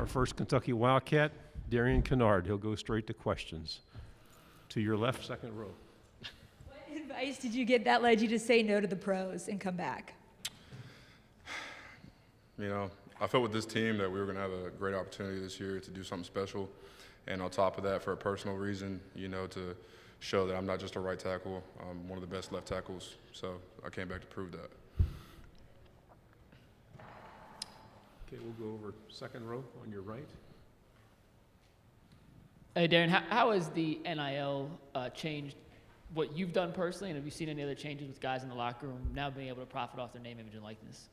Our first Kentucky Wildcat, Darian Kinnard. He'll go straight to questions. To your left, second row. What advice did you get that led you to say no to the pros and come back? You know, I felt with this team that we were going to have a great opportunity this year to do something special. And on top of that, for a personal reason, you know, to show that I'm not just a right tackle, I'm one of the best left tackles. So I came back to prove that. Okay, we'll go over second row on your right. Hey, Darren, how has the NIL changed what you've done personally, and have you seen any other changes with guys in the locker room now being able to profit off their name, image, and likeness?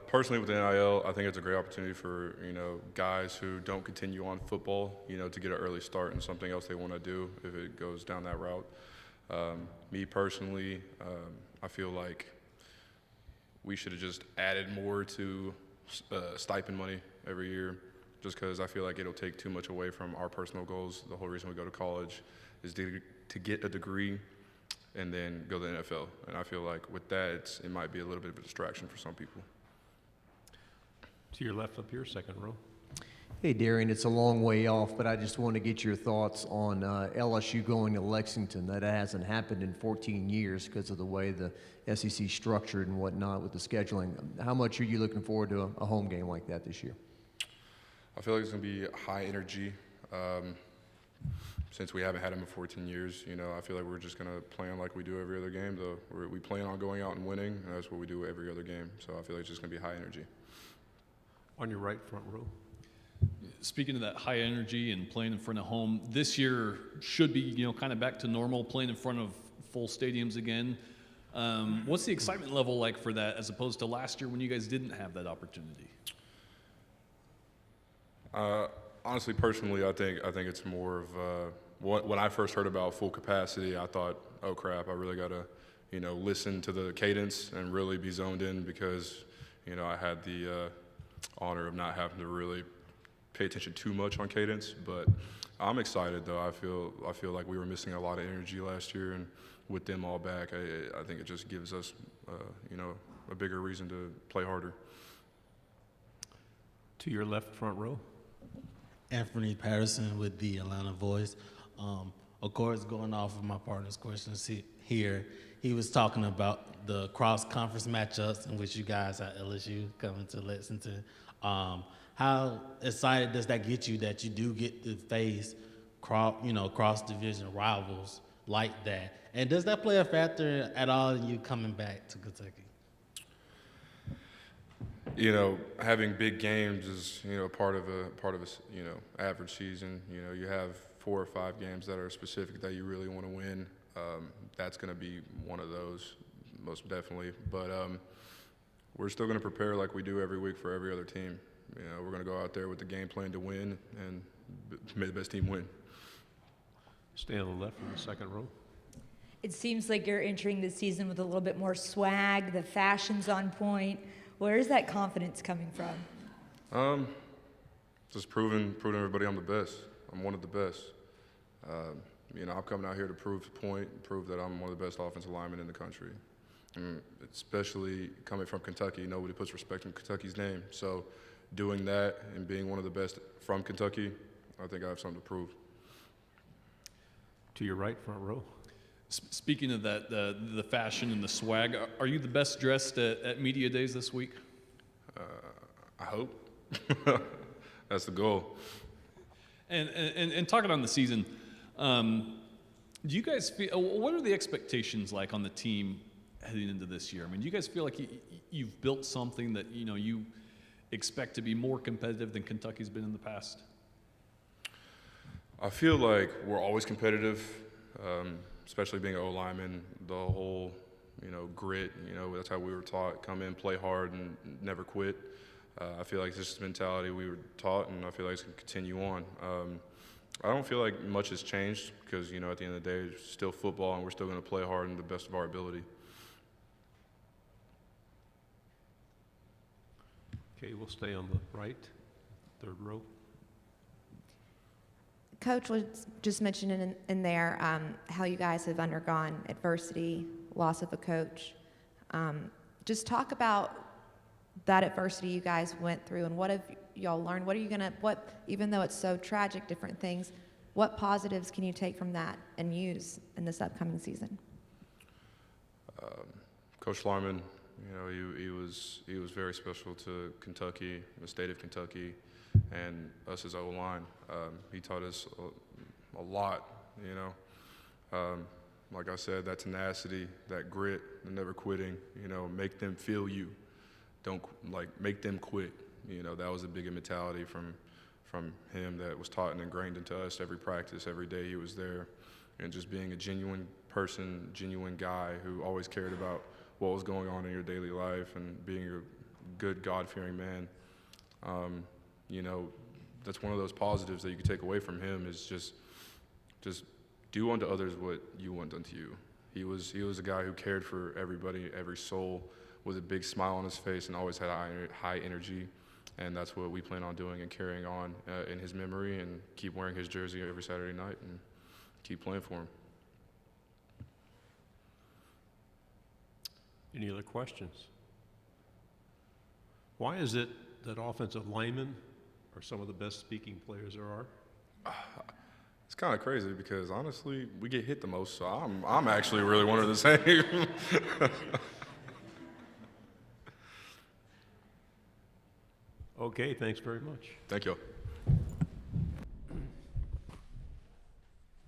Personally, with the NIL, I think it's a great opportunity for, you know, guys who don't continue on football, you know, to get an early start in something else they want to do if it goes down that route. Me personally, I feel like we should have just added more to stipend money every year, just because I feel like it'll take too much away from our personal goals. The whole reason we go to college is to get a degree and then go to the NFL. And I feel like with that, it might be a little bit of a distraction for some people. To your left up here, second row. Hey, Darian, it's a long way off, but I just want to get your thoughts on LSU going to Lexington. That hasn't happened in 14 years because of the way the SEC is structured and whatnot with the scheduling. How much are you looking forward to a home game like that this year? I feel like it's going to be high energy. Since we haven't had them in 14 years, you know, I feel like we're just going to plan like we do every other game. We plan on going out and winning, and that's what we do every other game. So I feel like it's just going to be high energy. On your right, front row. Speaking of that high energy and playing in front of home, this year should be, you know, kind of back to normal, playing in front of full stadiums again. What's the excitement level like for that as opposed to last year when you guys didn't have that opportunity? Honestly, personally, I think it's more of when I first heard about full capacity, I thought, oh crap, I really got to, you know, listen to the cadence and really be zoned in because, you know, I had the honor of not having to really pay attention too much on cadence. But I'm excited though. I feel like we were missing a lot of energy last year, and with them all back, I think it just gives us, you know, a bigger reason to play harder. To your left, front row. Anthony Patterson with the Atlanta Voice. Of course, going off of my partner's questions here, he was talking about the cross-conference matchups in which you guys at LSU coming to Lexington. How excited does that get you that you do get to face cross-division rivals like that? And does that play a factor at all in you coming back to Kentucky? You know, having big games is, you know, part of a you know, average season. You know, you have 4 or 5 games that are specific that you really want to win. That's going to be one of those, most definitely. But we're still going to prepare like we do every week for every other team. You know, we're going to go out there with the game plan to win and may the best team win. Stay on the left in the second row. It seems like you're entering the season with a little bit more swag, the fashion's on point. Where is that confidence coming from? Just proving everybody I'm the best. I'm one of the best. You know, I'm coming out here to prove the point, prove that I'm one of the best offensive linemen in the country. And especially coming from Kentucky, nobody puts respect in Kentucky's name. So doing that and being one of the best from Kentucky, I think I have something to prove. To your right, front row. Speaking of that, the fashion and the swag, are you the best dressed at media days this week? I hope. That's the goal. And talking on the season, do you guys feel, what are the expectations like on the team heading into this year? I mean, do you guys feel like you've built something that, you know, you expect to be more competitive than Kentucky's been in the past? I feel like we're always competitive. Especially being an O-lineman, the whole, you know, grit, you know, that's how we were taught, come in, play hard, and never quit. I feel like this is the mentality we were taught, and I feel like it's going to continue on. I don't feel like much has changed because, you know, at the end of the day, it's still football, and we're still going to play hard and the best of our ability. Okay, we'll stay on the right, third row. Coach was just mentioning in there how you guys have undergone adversity, loss of a coach. Just talk about that adversity you guys went through and what have y'all learned? What are you gonna, even though it's so tragic, different things, what positives can you take from that and use in this upcoming season? Coach Lyman, you know, he was very special to Kentucky, the state of Kentucky, and us as O-line. He taught us a lot, you know. Like I said, that tenacity, that grit, the never quitting, you know, make them feel you. Don't, make them quit. You know, that was a big mentality from him that was taught and ingrained into us every practice, every day he was there. And just being a genuine person, genuine guy who always cared about what was going on in your daily life and being a good, God-fearing man. You know, that's one of those positives that you can take away from him is just do unto others what you want done to you. He was a guy who cared for everybody, every soul, with a big smile on his face and always had high energy. And that's what we plan on doing and carrying on in his memory, and keep wearing his jersey every Saturday night and keep playing for him. Any other questions? Why is it that offensive linemen are some of the best speaking players there are? It's kind of crazy because honestly, we get hit the most, so I'm actually really one of the same. Okay, thanks very much. Thank you.